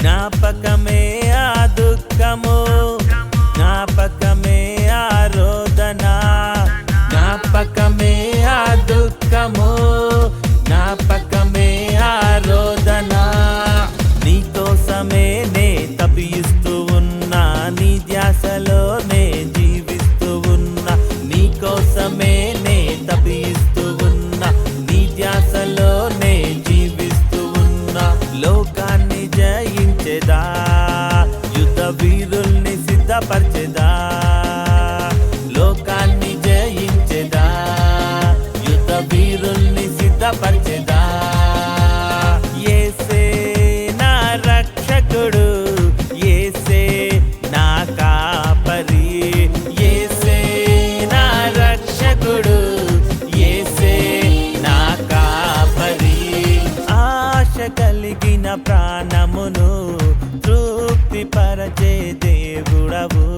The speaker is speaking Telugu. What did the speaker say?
జ్ఞాపకమే ఆ దుఃఖము, జ్ఞాపకమే ఆ రోదన, జ్ఞాపకమే ఆ దుఃఖము, జ్ఞాపకమే ఆ రోదన. నీకోసమే నే తపిస్తూ ఉన్నా, నీ ధ్యాసలోనే జీవిస్తూ ఉన్నా. నీకోసమే నే తపిస్తూ ఉన్నా, నీ ధ్యాసలోనే జీవిస్తూ ఉన్నా. లోకాన్ని జయించెదా, యుద్ధ వీరుల్ని సిద్ధపరచెదా. లోకాన్ని జయించెదా, యుద్ధ వీరుల్ని సిద్ధపరచెదా. యేసే నా రక్షకుడు, యేసే నా కాపరి, యేసే నా రక్షకుడు, యేసే నా కాపరి. ఆశ కలిగిన ప్రాణమును తృప్తిపరచే దేవుడవు.